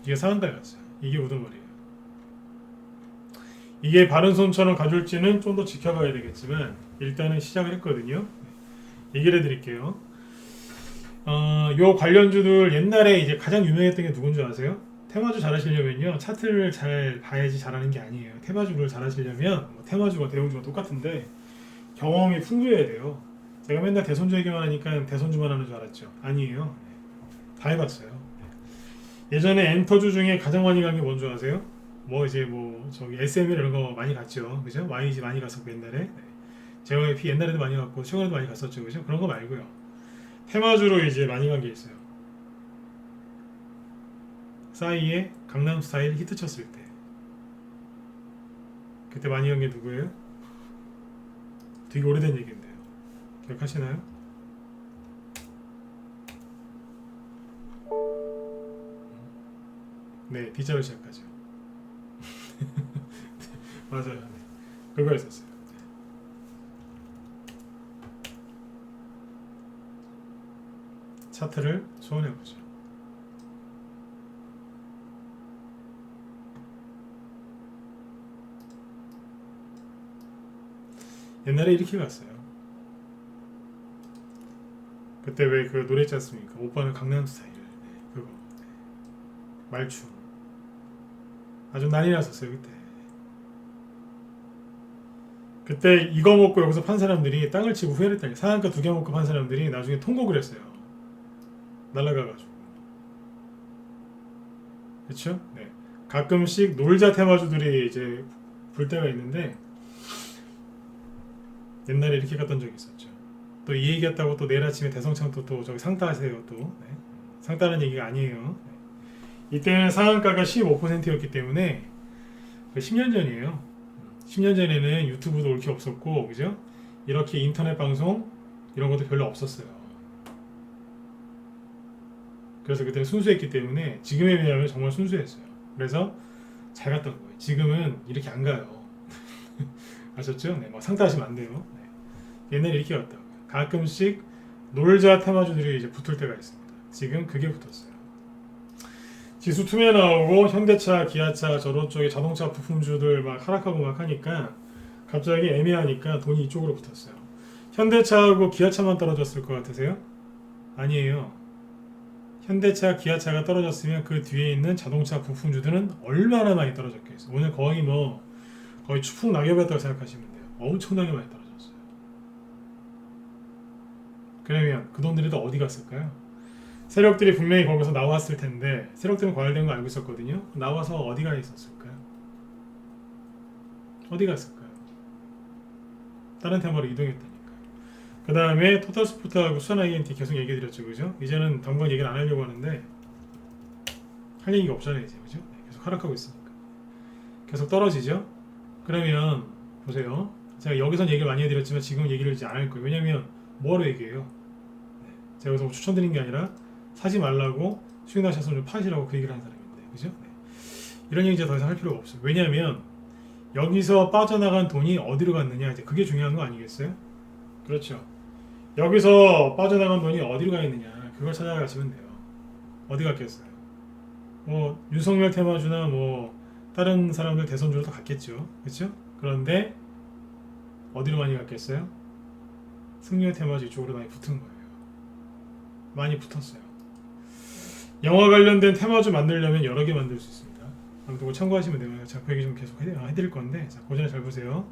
Speaker 1: 이게 상한가에 갔어요. 이게 우두머리예요. 이게 바른손처럼 가줄지는 좀 더 지켜봐야 되겠지만 일단은 시작을 했거든요. 얘기를 해드릴게요. 요 관련주들 옛날에 이제 가장 유명했던 게 누군지 아세요? 테마주 잘하시려면요 차트를 잘 봐야지 잘하는 게 아니에요. 테마주를 잘하시려면 뭐 테마주가 대형주가 똑같은데 경험이 풍부해야 돼요. 제가 맨날 대선주 얘기만 하니까 대선주만 하는 줄 알았죠. 아니에요. 다 해봤어요. 예전에 엔터주 중에 가장 많이 간 게 뭔지 아세요? 뭐 이제 뭐 저기 SML 이런 거 많이 갔죠, 그죠? YG 많이 갔었고 옛날에 네. JYP 옛날에도 많이 갔고 최근에도 많이 갔었죠, 그죠? 그런 거 말고요. 테마주로 이제 많이 간 게 있어요. 싸이의 강남 스타일 히트 쳤을 때 그때 많이 간 게 누구예요? 되게 오래된 얘기인데요. 기억하시나요? 네, D자로 시작하죠. 맞아요. 네. 그거 있었어요. 차트를 소환해보죠. 옛날에 이렇게 갔어요. 그때 왜 그 노래 있지 않습니까? 오빠는 강남 스타일. 네, 그거. 네. 말춤. 아주 난리 났었어요, 그때. 그때 이거 먹고 여기서 판 사람들이 땅을 치고 후회를 했다니. 상한가 2개 먹고 판 사람들이 나중에 통곡을 했어요. 날라가가지고. 그쵸? 네. 가끔씩 놀자 테마주들이 이제 불 때가 있는데 옛날에 이렇게 갔던 적이 있었죠. 또 이 얘기 했다고 또 내일 아침에 대성창도 또 저기 상따하세요 또. 네. 상따는 얘기가 아니에요. 네. 이때는 상한가가 15%였기 때문에 10년 전이에요. 10년 전에는 유튜브도 이렇게 없었고, 그죠? 이렇게 인터넷 방송 이런 것도 별로 없었어요. 그래서 그때는 순수했기 때문에 지금에 비하면 정말 순수했어요. 그래서 잘 갔던 거예요. 지금은 이렇게 안 가요. 아셨죠? 네, 막 상따하시면 안 돼요. 네. 옛날에 이렇게 갔다고요. 가끔씩 놀자 테마주들이 이제 붙을 때가 있습니다. 지금 그게 붙었어요. 지수 투매 나오고 현대차, 기아차 저런 쪽에 자동차 부품주들 막 하락하고 막 하니까 갑자기 애매하니까 돈이 이쪽으로 붙었어요. 현대차하고 기아차만 떨어졌을 것 같으세요? 아니에요. 현대차, 기아차가 떨어졌으면 그 뒤에 있는 자동차 부품주들은 얼마나 많이 떨어졌겠어요. 오늘 거의 추풍 낙엽이었다고 생각하시면 돼요. 엄청나게 많이 떨어졌어요. 그러면 그 돈들이 다 어디 갔을까요? 세력들이 분명히 거기서 나왔을 텐데, 세력들은 과열된 거 알고 있었거든요. 나와서 어디가 있었을까요? 어디 갔을까요? 다른 테마로 이동했다니까요. 그 다음에 토탈스포트하고 수산 INT 계속 얘기해드렸죠, 그죠? 이제는 당분 얘기를 안 하려고 하는데 할 얘기가 없잖아요, 이제, 그죠? 계속 하락하고 있으니까 계속 떨어지죠. 그러면 보세요. 제가 여기선 얘기를 많이 해드렸지만 지금 얘기를 이제 안 할 거예요. 왜냐면 뭐하러 얘기해요? 제가 여기서 뭐 추천드린 게 아니라 사지 말라고 수익나셨으면 좀 파시라고 그 얘기를 하는 사람인데, 그죠? 네. 이런 얘기 이제 더 이상 할 필요가 없어요. 왜냐면 여기서 빠져나간 돈이 어디로 갔느냐, 이제 그게 중요한 거 아니겠어요? 그렇죠. 여기서 빠져나간 돈이 어디로 가 있느냐, 그걸 찾아가시면 돼요. 어디 갔겠어요? 뭐 윤석열 테마주나 뭐 다른 사람들 대선주로 다 갔겠죠, 그렇죠? 그런데 어디로 많이 갔겠어요? 승려 테마주 이쪽으로 많이 붙은 거예요. 많이 붙었어요. 영화 관련된 테마주 만들려면 여러 개 만들 수 있습니다. 아무튼 그거 참고하시면 돼요. 제가 그 얘기 좀 계속 해드릴 건데, 자, 그 전에 잘 보세요.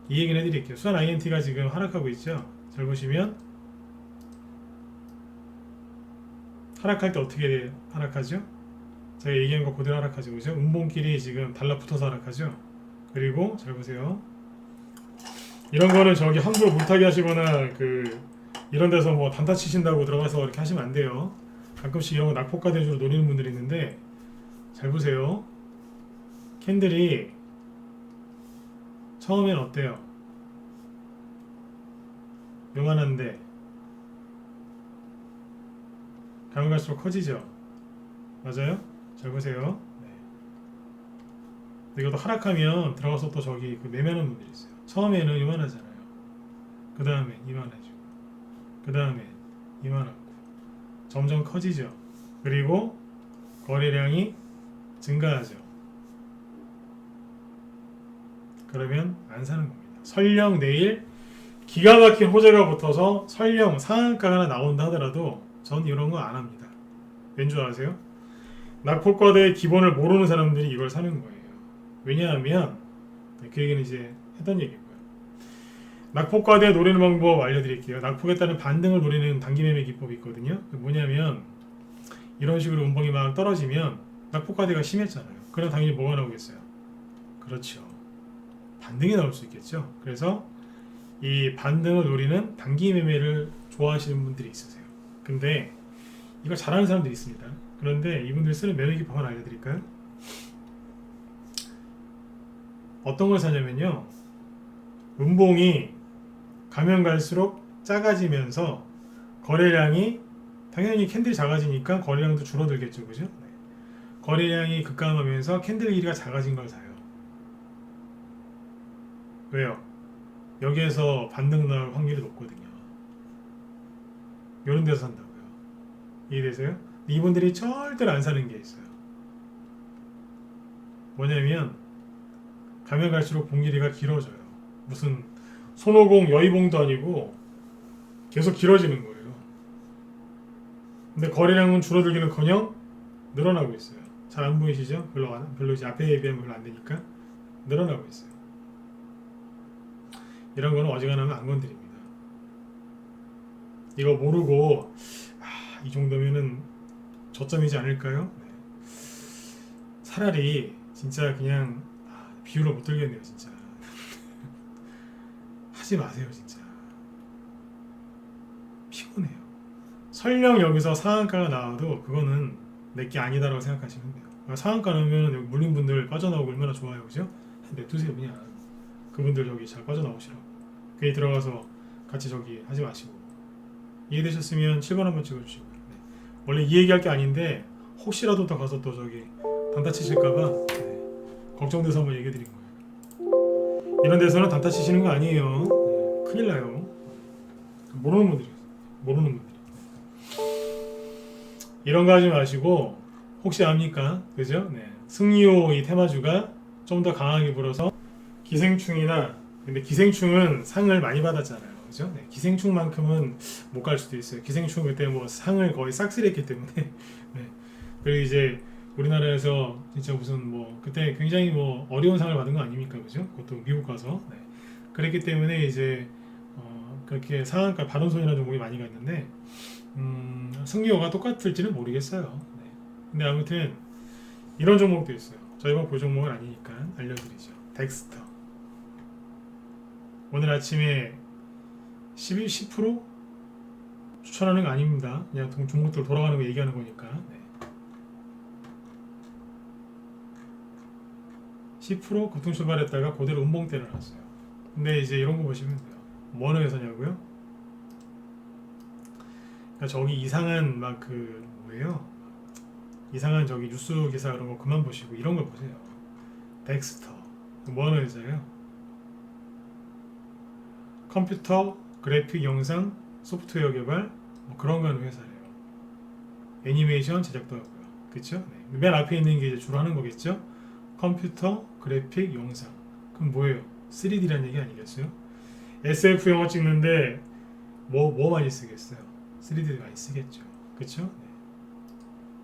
Speaker 1: 이 얘기는 해드릴게요. 수산 INT가 지금 하락하고 있죠. 잘 보시면 하락할 때 어떻게 하락하죠? 제가 얘기한 거 그대로 하락하죠, 그죠? 음봉끼리 지금 달라붙어서 하락하죠. 그리고 잘 보세요. 이런 거는 저기 함부로 물타기 하시거나 이런 데서 뭐 단타 치신다고 들어가서 이렇게 하시면 안 돼요. 가끔씩 이런 거 낙폭과 대주로 노리는 분들이 있는데, 잘 보세요. 캔들이 처음엔 어때요? 요만한데 가면 갈수록 커지죠? 맞아요? 잘 보세요. 네. 이것도 하락하면 들어가서 또 저기 매매하는 분들이 있어요. 처음에는 요만하잖아요. 그 다음에 이만해지고, 그 다음에 이만하고, 점점 커지죠. 그리고 거래량이 증가하죠. 그러면 안 사는 겁니다. 설령 내일 기가 막힌 호재가 붙어서 설령 상한가가 하나 나온다 하더라도 전 이런 거 안 합니다. 왠 줄 아세요? 낙폭과대의 기본을 모르는 사람들이 이걸 사는 거예요. 왜냐하면 그 얘기는 이제 했던 얘기고요. 낙폭과대 노리는 방법 알려드릴게요. 낙폭에 따른 반등을 노리는 단기 매매 기법이 있거든요. 뭐냐면 이런 식으로 음봉이 막 떨어지면 낙폭과대가 심했잖아요. 그럼 당연히 뭐가 나오겠어요? 그렇죠. 반등이 나올 수 있겠죠. 그래서 이 반등을 노리는 단기 매매를 좋아하시는 분들이 있으세요. 근데 이거 잘하는 사람들이 있습니다. 그런데 이분들 쓰는 매매 기법 하나 알려드릴까요? 어떤 걸 사냐면요, 음봉이 가면 갈수록 작아지면서 거래량이, 당연히 캔들이 작아지니까 거래량도 줄어들겠죠, 그죠? 네. 거래량이 급감하면서 캔들 길이가 작아진 걸 사요. 왜요? 여기에서 반등 나올 확률이 높거든요. 이런 데서 산다고요. 이해되세요? 이분들이 절대로 안 사는 게 있어요. 뭐냐면 가면 갈수록 봉 길이가 길어져요. 무슨 손오공 여의봉도 아니고 계속 길어지는 거예요. 근데 거래량은 줄어들기는커녕 늘어나고 있어요. 잘 안 보이시죠? 별로 이제 앞에 비하면 별로 안 되니까 늘어나고 있어요. 이런 거는 어지간하면 안 건드립니다. 이거 모르고 이 정도면은 저점이지 않을까요? 네. 차라리 진짜 그냥 비유를 못 들겠네요, 진짜. 하지 마세요, 진짜. 피곤해요. 설령 여기서 상한가가 나와도 그거는 내게 아니다라고 생각하시면 돼요. 상한가 나오면 여기 물린 분들 빠져나오고 얼마나 좋아요, 그죠? 냅두세요, 그냥. 그분들 저기 잘 빠져나오시라고. 괜히 들어가서 같이 저기 하지 마시고. 이해되셨으면 7번 한번 찍어주시고요. 네. 원래 이 얘기할 게 아닌데 혹시라도 더 가서 또 저기 단타 치실까봐 걱정돼서 한번 얘기해 드린 거예요. 이런 데서는 단타 치시는 거 아니에요. 네. 큰일 나요. 모르는 분들이. 이런 거 하지 마시고, 혹시 압니까? 그죠? 네. 승리호 이 테마주가 좀 더 강하게 불어서 기생충이나, 근데 기생충은 상을 많이 받았잖아요. 그죠? 네, 기생충만큼은 못 갈 수도 있어요. 기생충 그때 뭐 상을 거의 싹쓸이했기 때문에. 네. 그리고 이제 우리나라에서 진짜 무슨 뭐 그때 굉장히 뭐 어려운 상을 받은 거 아닙니까, 그죠? 그것도 미국 가서. 네. 그랬기 때문에 이제 그렇게 상한가 바른손이라는 종목이 많이 갔는데 승리호가 똑같을지는 모르겠어요. 네. 근데 아무튼 이런 종목도 있어요. 저희가 볼 종목은 아니니까 알려드리죠. 덱스터. 오늘 아침에 10% 추천하는 거 아닙니다. 그냥 종목들 돌아가는 거 얘기하는 거니까. 네. 10% 급등 출발했다가 그대로 음봉 때려놨어요. 근데 이제 이런 거 보시면 돼요. 뭐 어느 회사냐고요? 그러니까 저기 이상한 막 그 뭐예요? 이상한 저기 뉴스 기사 그런 거 그만 보시고 이런 걸 보세요. 덱스터. 뭐 어느 회사예요? 컴퓨터, 그래픽, 영상, 소프트웨어 개발 뭐 그런 거 하는 회사예요. 애니메이션 제작도 하고요. 그쵸? 네. 맨 앞에 있는 게 이제 주로 하는 거겠죠? 컴퓨터, 그래픽, 영상. 그럼 뭐예요? 3D라는 얘기 아니겠어요? SF 영화 찍는데 뭐 많이 쓰겠어요? 3D 많이 쓰겠죠. 그쵸?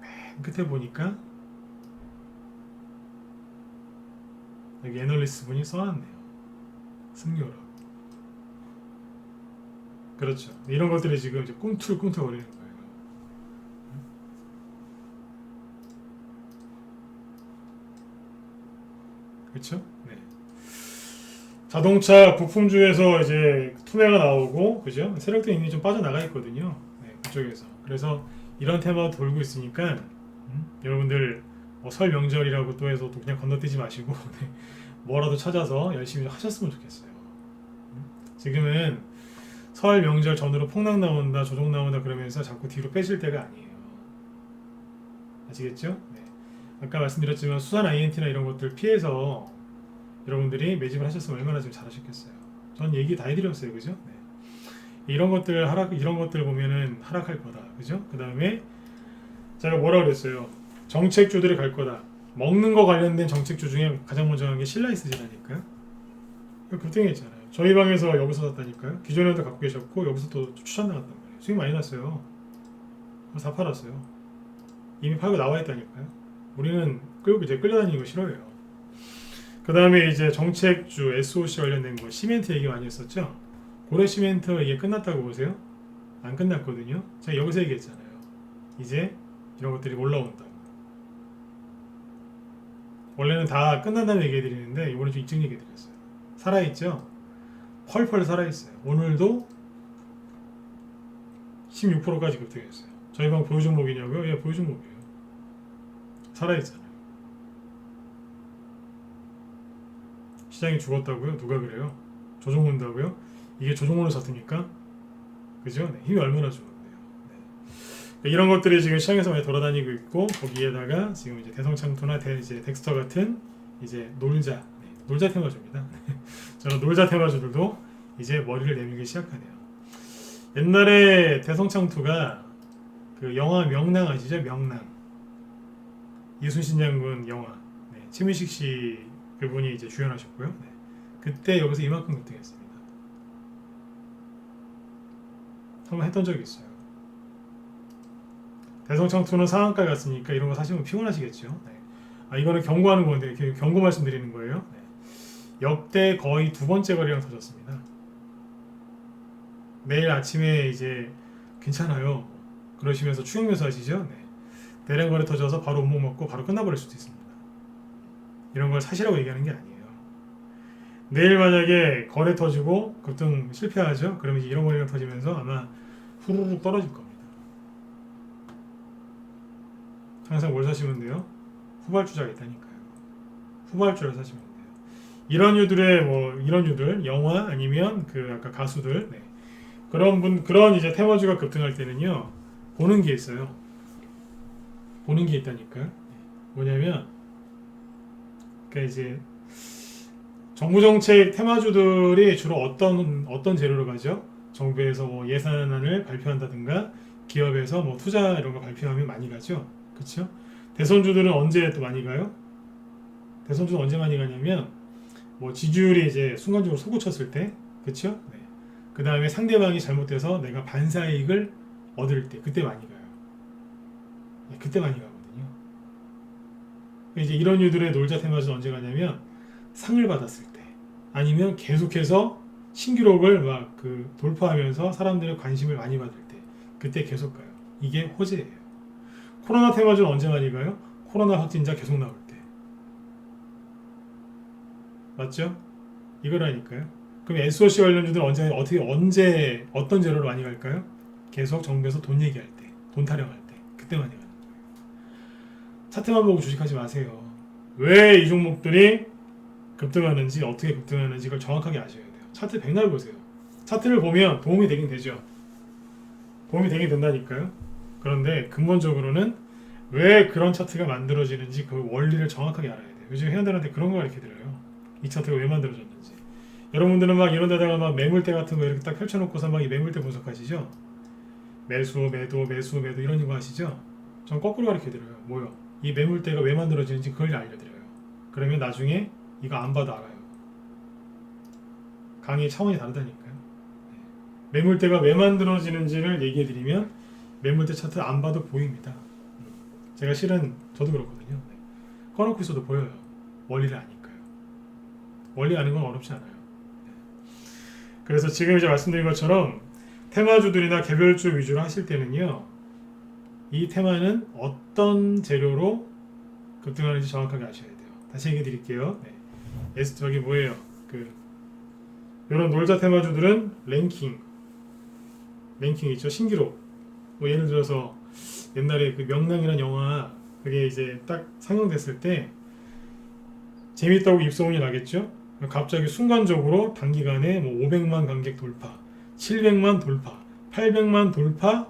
Speaker 1: 네. 맨 끝에 보니까 여기 애널리스트 분이 써놨네요. 승료라고. 그렇죠. 이런 것들이 지금 이제 꿈틀꿈틀 거리는 거예요. 그렇죠? 네. 자동차 부품주에서 이제 투매가 나오고, 그죠? 세력도 이미 좀 빠져나가 있거든요. 네, 그쪽에서. 그래서 이런 테마가 돌고 있으니까 여러분들 설 명절이라고 또 해서 또 그냥 건너뛰지 마시고 네, 뭐라도 찾아서 열심히 하셨으면 좋겠어요. 지금은 설 명절 전으로 폭락 나온다, 조정 나온다 그러면서 자꾸 뒤로 빼실 때가 아니에요. 아시겠죠? 네. 아까 말씀드렸지만 수산 INT나 이런 것들 피해서 여러분들이 매집을 하셨으면 얼마나 좀 잘하셨겠어요. 전 얘기 다 해드렸어요, 그죠? 네. 이런 것들 이런 것들 보면은 하락할 거다, 그죠? 그 다음에 제가 뭐라 그랬어요? 정책주들이 갈 거다. 먹는 거 관련된 정책주 중에 가장 먼저 한 게 신라이스지라니까요. 급등했잖아요. 저희 방에서 여기서 샀다니까요. 기존에도 갖고 계셨고 여기서 또 추천 나갔단 말이에요. 수익 많이 났어요. 다 팔았어요. 이미 팔고 나와 있다니까요. 우리는 이제 끌려다니는 거 싫어해요. 그 다음에 이제 정책주 SOC 관련된 거 시멘트 얘기 많이 했었죠. 고래 시멘트 이게 끝났다고 보세요? 안 끝났거든요. 제가 여기서 얘기했잖아요. 이제 이런 것들이 올라온다고. 원래는 다 끝난다는 얘기 해드리는데 이번에 좀 일찍 얘기 해드렸어요. 살아있죠? 펄펄 살아있어요. 오늘도 16%까지 급등했어요. 저희 방 보유 종목이냐고요? 예, 보유 종목이에요. 살아있잖아요. 시장이 죽었다고요? 누가 그래요? 조종 온다고요? 이게 조종으로 샀습니까? 그죠? 네, 힘이 얼마나 좋은데요. 네. 이런 것들이 지금 시장에서 많이 돌아다니고 있고 거기에다가 지금 이제 대성창투나 이제 덱스터 같은 이제 놀자 테마주입니다. 저는 놀자 테마주들도 이제 머리를 내밀기 시작하네요. 옛날에 대성창투가 그 영화 명랑 아시죠? 명랑. 이순신 장군 영화. 네, 최민식 씨 그분이 이제 주연하셨고요. 네. 그때 여기서 이만큼 급등했습니다. 한번 했던 적이 있어요. 대성창투는 상한가 갔으니까 이런 거 사시면 피곤하시겠죠. 네. 이거는 경고하는 건데 경고 말씀드리는 거예요. 네. 역대 거의 두 번째 거래량 터졌습니다. 내일 아침에 이제 괜찮아요 그러시면서 추격 매수하시죠. 네. 대량 거래 터져서 바로 음목 먹고 바로 끝나버릴 수도 있습니다. 이런 걸 사시라고 얘기하는 게 아니에요. 내일 만약에 거래 터지고 급등 실패하죠. 그러면 이제 이런 거래량 터지면서 아마 후루룩 떨어질 겁니다. 항상 뭘 사시면 돼요? 후발주자가 있다니까요. 후발주를 사시면 돼요. 이런 유들 영화 아니면 그 아까 가수들 네. 그런 이제 테마주가 급등할 때는요 보는 게 있어요. 보는 게 있다니까. 뭐냐면 그러니까 이제 정부 정책 테마주들이 주로 어떤 재료로 가죠? 정부에서 뭐 예산안을 발표한다든가 기업에서 뭐 투자 이런 거 발표하면 많이 가죠. 그렇죠? 대선주들은 언제 또 많이 가요? 대선주는 언제 많이 가냐면 뭐 지지율이 이제 순간적으로 솟구쳤을 때, 그렇죠? 네. 그 다음에 상대방이 잘못돼서 내가 반사이익을 얻을 때 그때 많이 가요. 네, 그때 많이 가거든요. 이제 이런 류들의 놀자 테마주는 언제 가냐면 상을 받았을 때, 아니면 계속해서 신기록을 막 그 돌파하면서 사람들의 관심을 많이 받을 때, 그때 계속 가요. 이게 호재예요. 코로나 테마주는 언제 많이 가요? 코로나 확진자 계속 나올 때. 맞죠? 이거라니까요. 그럼 SOC 관련주들은 언제 어떤 재료로 많이 갈까요? 계속 정부에서 돈 얘기할 때, 돈 타령할 때, 그때 많이 가는 거예요. 차트만 보고 주식하지 마세요. 왜 이 종목들이 급등하는지, 어떻게 급등하는지 그걸 정확하게 아셔야 돼요. 차트 백날 보세요. 차트를 보면 도움이 되긴 되죠. 도움이 되긴 된다니까요. 그런데 근본적으로는 왜 그런 차트가 만들어지는지 그 원리를 정확하게 알아야 돼요. 요즘 회원들한테 그런 거 가르쳐드려요. 이 차트가 왜 만들어졌는지. 여러분들은 막 이런 데다가 막 매물대 같은 거 이렇게 딱 펼쳐놓고서 막 이 매물대 분석하시죠? 매수, 매도, 매수, 매도 이런 거 하시죠? 전 거꾸로 가르쳐드려요. 뭐요? 이 매물대가 왜 만들어지는지 그걸 알려드려요. 그러면 나중에 이거 안 봐도 알아요. 강의의 차원이 다르다니까요. 매물대가 왜 만들어지는지를 얘기해드리면 매물대 차트 안 봐도 보입니다. 제가 실은 저도 그렇거든요. 꺼놓고 있어도 보여요. 원리를 아니까요. 원리 아는 건 어렵지 않아요. 그래서 지금 이제 말씀드린 것처럼 테마주들이나 개별주 위주로 하실 때는요, 이 테마는 어떤 재료로 급등하는지 정확하게 아셔야 돼요. 다시 얘기해 드릴게요. 저기 뭐예요? 이런 놀자 테마주들은 랭킹 있죠. 신기록. 뭐 예를 들어서 옛날에 그 명랑이라는 영화, 그게 이제 딱 상영됐을 때 재밌다고 입소문이 나겠죠. 갑자기 순간적으로 단기간에 뭐 500만 관객 돌파, 700만 돌파, 800만 돌파,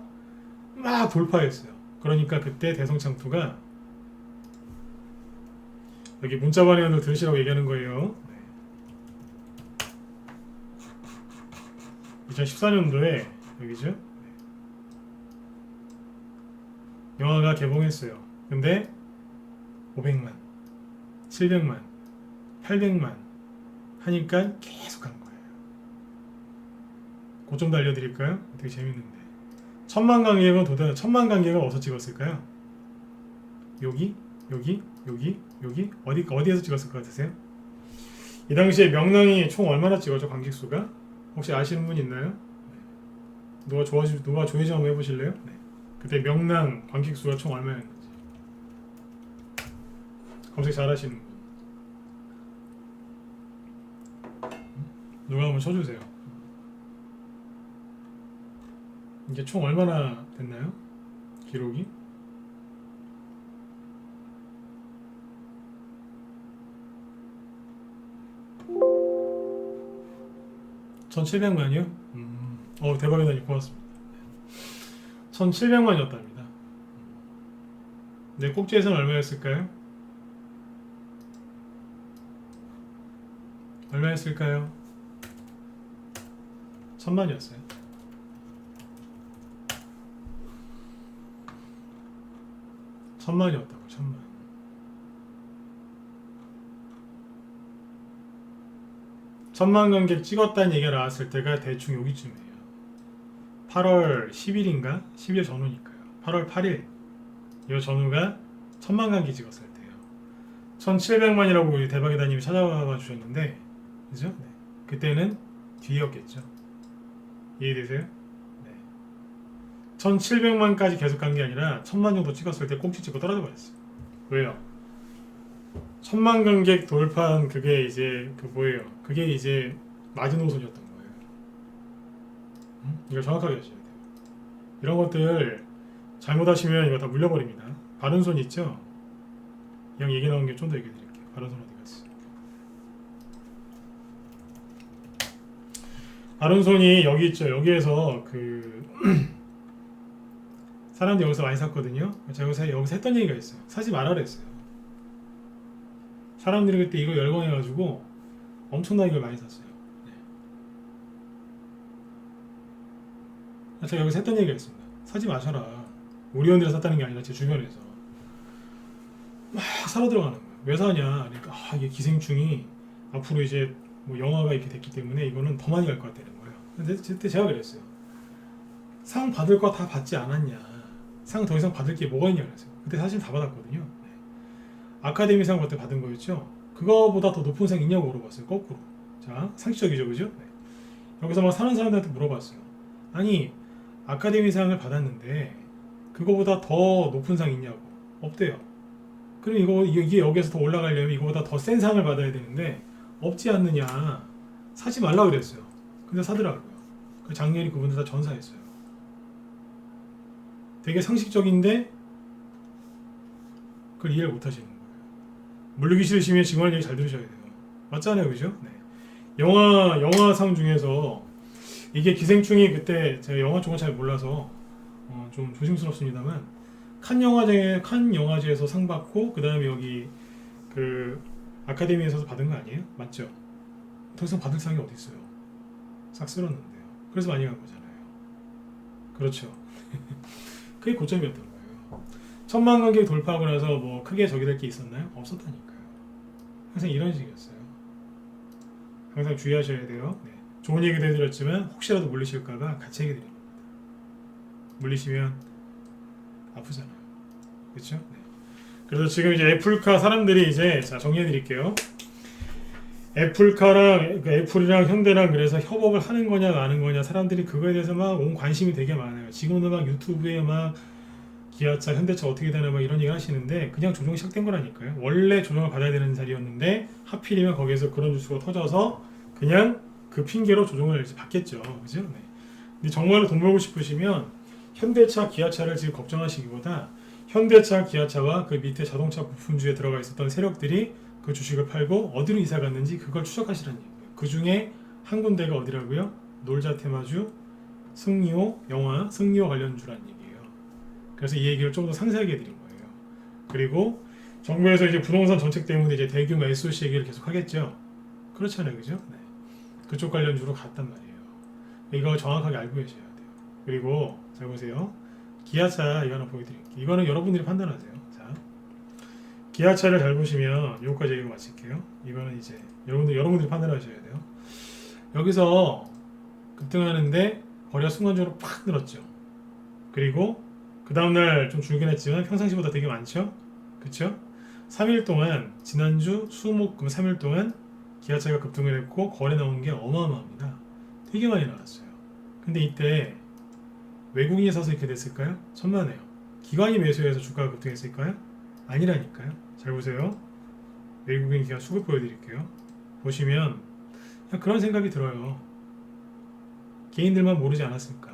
Speaker 1: 막 돌파했어요. 그러니까 그때 대성창투가, 여기 문자 반응을 들으시라고 얘기하는 거예요. 2014년도에 여기죠. 영화가 개봉했어요. 근데 500만, 700만, 800만 하니까 계속 간 거예요. 그거 좀 더 알려드릴까요? 되게 재밌는데. 1000만 관객은 도대체 1000만 관객은 어디서 찍었을까요? 여기 어디에서 찍었을 것 같으세요? 이 당시에 명랑이 총 얼마나 찍었죠? 관객 수가? 혹시 아시는 분 있나요? 누가 조회 좀 해보실래요? 네. 그때 명랑 관객 수가 총 얼마였는지 검색 잘하시는 분 누가 한번 쳐주세요. 이게 총 얼마나 됐나요? 기록이? (1700만이요) 대박이다니 고맙습니다. 1700만이었답니다. 네, 꼭지에서는 얼마였을까요? 얼마였을까요? 1000만이었어요. 1000만이었다고. 1000만. 1000만 관객 찍었다는 얘기가 나왔을 때가 대충 여기쯤이에요. 8월 10일인가? 10일 전후니까요. 8월 8일 이 전후가 1000만 관객 찍었을 때예요. 1700만이라고 우리 대박이다님이 찾아와 주셨는데, 그죠? 네. 그때는 뒤였겠죠. 이해되세요? 네. 1700만까지 계속 간 게 아니라 1000만 정도 찍었을 때 꽁치 찍고 떨어져 버렸어요. 왜요? 1000만 관객 돌파한 그게 이제 뭐예요? 그게 이제 마지노선이었던 거예요. 이걸 정확하게 하셔야 돼요. 이런 것들 잘못하시면 이거 다 물려버립니다. 바른손 있죠? 그냥 얘기 나온 게 좀 더 얘기해 드릴게요. 바른손 어디 갔어? 바른손이 여기 있죠. 여기에서 사람들이 여기서 많이 샀거든요. 제가 여기서 했던 얘기가 있어요. 사지 말아라 했어요. 사람들이 그때 이거 열광해가지고 엄청나게 이걸 많이 샀어요. 네. 제가 여기서 했던 얘기가 있습니다. 사지 마셔라. 우리 회원들이 샀다는 게 아니라 제 주변에서 막 사러 들어가는 거예요. 왜 사냐? 그러니까 이게 기생충이 앞으로 이제 뭐 영화가 이렇게 됐기 때문에 이거는 더 많이 갈 것 같다는 거예요. 근데 그때 제가 그랬어요. 상 받을 거 다 받지 않았냐. 상 더 이상 받을 게 뭐가 있냐 그랬어요. 그때 사실 다 받았거든요. 네. 아카데미상 그때 받은 거였죠. 그거보다 더 높은 상 있냐고 물어봤어요. 거꾸로. 자, 상식적이죠, 그죠? 네. 여기서 막 사는 사람들한테 물어봤어요. 아니, 아카데미상을 받았는데 그거보다 더 높은 상 있냐고. 없대요. 그럼 이게 여기에서 더 올라가려면 이거보다 더 센 상을 받아야 되는데 없지 않느냐. 사지 말라 그랬어요. 근데 사더라고요. 그 작년에 그분들 다 전사했어요. 되게 상식적인데 그걸 이해를 못 하시는 거예요. 물리기 싫으시면 지금 하는 얘기 잘 들으셔야 돼요. 맞잖아요, 그죠? 네. 영화상 중에서 이게 기생충이 그때 제가 영화 쪽은 잘 몰라서 좀 조심스럽습니다만 칸 영화제에서 상 받고 그 다음에 여기 그 아카데미에서 받은 거 아니에요? 맞죠? 더 이상 받을 상이 어디 있어요? 싹 쓸었는데요. 그래서 많이 간 거잖아요. 그렇죠. 그게 고점이었던 거예요. 1000만 관객 돌파하고 나서 뭐 크게 저기 될 게 있었나요? 없었다니까요. 항상 이런 식이었어요. 항상 주의하셔야 돼요. 네. 좋은 얘기도 해드렸지만 혹시라도 물리실까봐 같이 얘기 드립니다. 물리시면 아프잖아요. 그렇죠? 네. 그래서 지금 이제 애플카 사람들이 이제 자 정리해드릴게요. 애플카랑 애플이랑 현대랑 그래서 협업을 하는 거냐 마는 거냐 사람들이 그거에 대해서 막 온 관심이 되게 많아요. 지금도 막 유튜브에 막 기아차, 현대차 어떻게 되나 막 이런 얘기 하시는데 그냥 조정이 시작된 거라니까요. 원래 조정을 받아야 되는 자리였는데 하필이면 거기에서 그런 뉴스가 터져서 그냥 그 핑계로 조정을 이제 받겠죠. 그죠? 네. 근데 정말로 돈 벌고 싶으시면 현대차, 기아차를 지금 걱정하시기보다 현대차, 기아차와 그 밑에 자동차 부품주에 들어가 있었던 세력들이 그 주식을 팔고 어디로 이사 갔는지 그걸 추적하시라는 얘기예요. 그 중에 한 군데가 어디라고요? 놀자 테마주, 승리호 영화, 승리호 관련주라는 얘기예요. 그래서 이 얘기를 좀 더 상세하게 해드린 거예요. 그리고 정부에서 이제 부동산 정책 때문에 이제 대규모 SOC 얘기를 계속 하겠죠. 그렇잖아요, 그죠? 네. 그쪽 관련주로 갔단 말이에요. 이거 정확하게 알고 계셔야 돼요. 그리고 잘 보세요. 기아차 이거 하나 보여드릴게요. 이거는 여러분들이 판단하세요. 자, 기아차를 잘 보시면 여기까지 얘기를 마칠게요. 이거는 이제 여러분들이 판단하셔야 돼요. 여기서 급등하는데 거래가 순간적으로 팍 늘었죠. 그리고 그 다음날 좀 줄긴 했지만 평상시보다 되게 많죠. 그쵸? 3일 동안 지난주 수목금 3일 동안 기아차가 급등을 했고 거래 나온 게 어마어마합니다. 되게 많이 나왔어요. 근데 이때 외국인이 사서 이렇게 됐을까요? 천만에요. 기관이 매수해서 주가가 급등했을까요? 아니라니까요. 잘 보세요. 외국인 기관 수급 보여드릴게요. 보시면 그냥 그런 생각이 들어요. 개인들만 모르지 않았을까.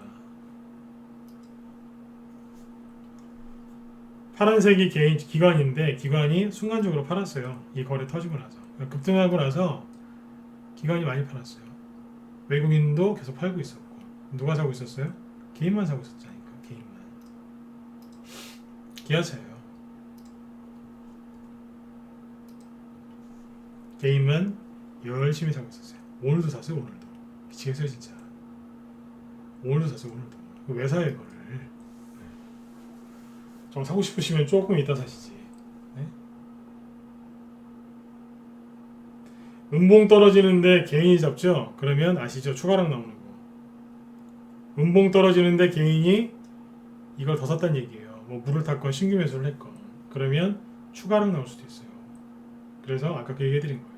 Speaker 1: 파란색이 기관인데 기관이 순간적으로 팔았어요. 이 거래 터지고 나서. 급등하고 나서 기관이 많이 팔았어요. 외국인도 계속 팔고 있었고. 누가 사고 있었어요? 개인만 사고 있었잖아요. 개인만. 기아차예요. 개인만 열심히 사고 있었어요. 오늘도 샀어요. 오늘도. 미치겠어요 진짜. 오늘도 샀어요. 오늘도. 왜 사요 이거를? 좀 사고 싶으시면 조금 이따 사시지. 네? 음봉 떨어지는데 개인이 잡죠? 그러면 아시죠? 추가락 나오는 거. 음봉 떨어지는데 개인이 이걸 더 샀다는 얘기예요. 뭐 물을 탔건 신규 매수를 했건. 그러면 추가락 나올 수도 있어요. 그래서 아까 그 얘기 해드린 거예요.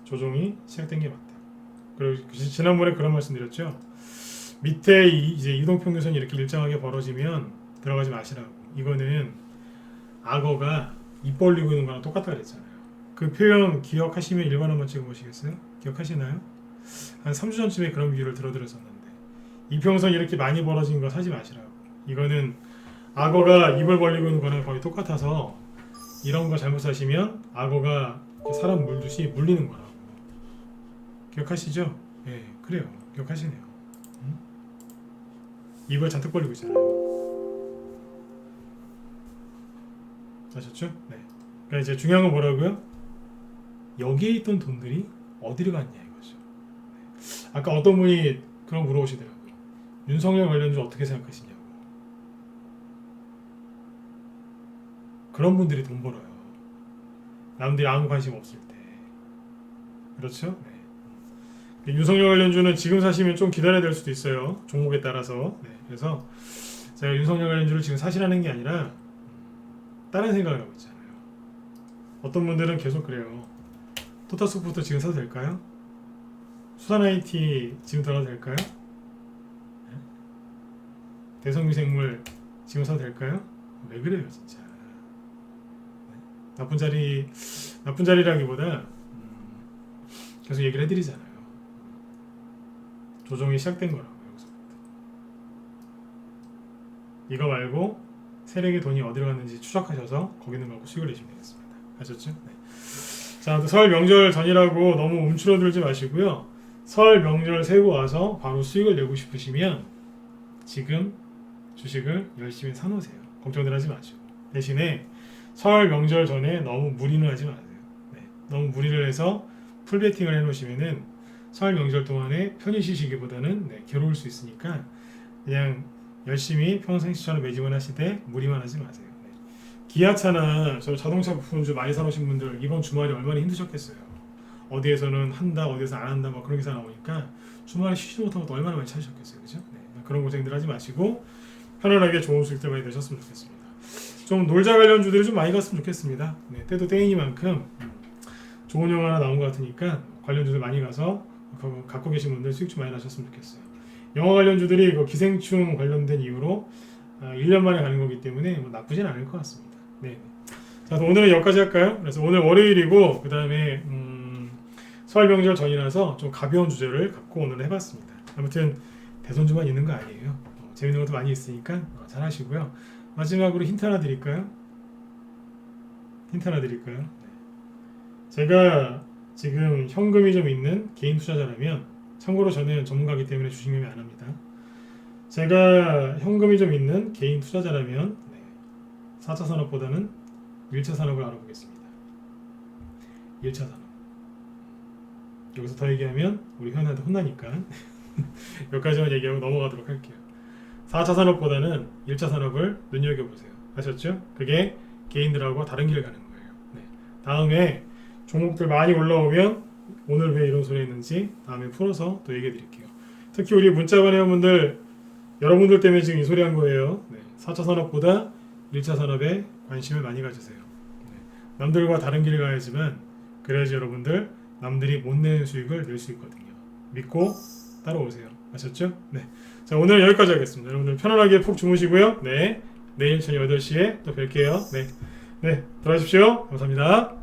Speaker 1: 조정이 시작된 게 맞다. 그리고 지난번에 그런 말씀 드렸죠? 밑에 이제 이동평균선이 이렇게 일정하게 벌어지면 들어가지 마시라고. 이거는 악어가 입 벌리고 있는 거랑 똑같다 그랬잖아요. 그 표현 기억하시면 일관 한번 찍어보시겠어요? 기억하시나요? 한 3주 전쯤에 그런 비유를 들어드렸었는데 이평선 이렇게 많이 벌어진 거 사지 마시라고. 이거는 악어가 입을 벌리고 있는 거랑 거의 똑같아서 이런 거 잘못 사시면 악어가 사람 물듯이 물리는 거라고. 기억하시죠? 예, 그래요. 기억하시네요. 입을 잔뜩 벌리고 있잖아요. 아셨죠? 네. 그러니까 이제 중요한 건 뭐라고요? 여기에 있던 돈들이 어디로 갔냐 이거죠. 네. 아까 어떤 분이 그런 물어보시더라고요. 윤석열 관련주 어떻게 생각하시냐고. 그런 분들이 돈 벌어요. 남들이 아무 관심 없을 때. 그렇죠? 네. 윤석열 관련주는 지금 사시면 좀 기다려야 될 수도 있어요. 종목에 따라서. 네, 그래서 제가 윤석열 관련주를 지금 사시라는 게 아니라 다른 생각을 하고 있잖아요. 어떤 분들은 계속 그래요. 토타스포트 지금 사도 될까요? 수산 IT 지금 들어가도 될까요? 대성미생물 지금 사도 될까요? 왜 그래요 진짜. 나쁜 자리라기보다 계속 얘기를 해드리잖아요. 조정이 시작된 거라고. 여기서부터. 이거 말고 세력의 돈이 어디로 갔는지 추적하셔서 거기 있는 거 갖고 수익을 내시면 되겠습니다. 아셨죠? 네. 자, 설 명절 전이라고 너무 움츠러들지 마시고요. 설 명절 세고 와서 바로 수익을 내고 싶으시면 지금 주식을 열심히 사놓으세요. 걱정들 하지 마시고. 대신에 설 명절 전에 너무 무리는 하지 마세요. 네. 너무 무리를 해서 풀베팅을 해놓으시면은 설 명절 동안에 편히 쉬시기보다는 괴로울 수 있으니까 그냥 열심히 평상시처럼 매집을 하시되 무리만 하지 마세요. 네. 기아차나 저 자동차 부품주 많이 사놓으신 분들 이번 주말에 얼마나 힘드셨겠어요. 어디에서는 한다, 어디에서 안 한다, 뭐 그런 기사 나오니까 주말에 쉬지 못하고 또 얼마나 많이 찾으셨겠어요, 그죠? 네. 그런 고생들 하지 마시고 편안하게 좋은 수익들 많이 되셨으면 좋겠습니다. 좀 놀자 관련주들이 좀 많이 갔으면 좋겠습니다. 네, 때도 때이니만큼 좋은 영화 하나 나온 것 같으니까 관련주들 많이 가서 갖고 계신 분들 수익 좀 많이 나셨으면 좋겠어요. 영화 관련주들이 기생충 관련된 이유로 1년 만에 가는 거기 때문에 뭐 나쁘진 않을 것 같습니다. 네. 자, 오늘은 여기까지 할까요? 그래서 오늘 월요일이고 그 다음에 설 명절 전이라서 좀 가벼운 주제를 갖고 오늘 해봤습니다. 아무튼 대손주만 있는 거 아니에요. 재밌는 것도 많이 있으니까 잘 하시고요. 마지막으로 힌트 하나 드릴까요? 네. 제가 지금 현금이 좀 있는 개인 투자자라면, 참고로 저는 전문가이기 때문에 주식 매매 안 합니다. 제가 현금이 좀 있는 개인 투자자라면 4차 산업보다는 1차 산업을 알아보겠습니다. 1차 산업. 여기서 더 얘기하면 우리 회원한테 혼나니까 여기까지만 얘기하고 넘어가도록 할게요. 4차 산업보다는 1차 산업을 눈여겨보세요. 아셨죠? 그게 개인들하고 다른 길을 가는 거예요. 네. 다음에 종목들 많이 올라오면 오늘 왜 이런 소리 했는지 다음에 풀어서 또 얘기해 드릴게요. 특히 우리 문자반 회원분들, 여러분들 때문에 지금 이 소리 한 거예요. 네. 4차 산업보다 1차 산업에 관심을 많이 가지세요. 네. 남들과 다른 길을 가야지만 그래야지 여러분들 남들이 못 내는 수익을 낼 수 있거든요. 믿고 따라오세요. 아셨죠? 네. 자, 오늘 여기까지 하겠습니다. 여러분들 편안하게 푹 주무시고요. 네. 내일 저녁 8시에 또 뵐게요. 네. 네. 들어가십시오. 감사합니다.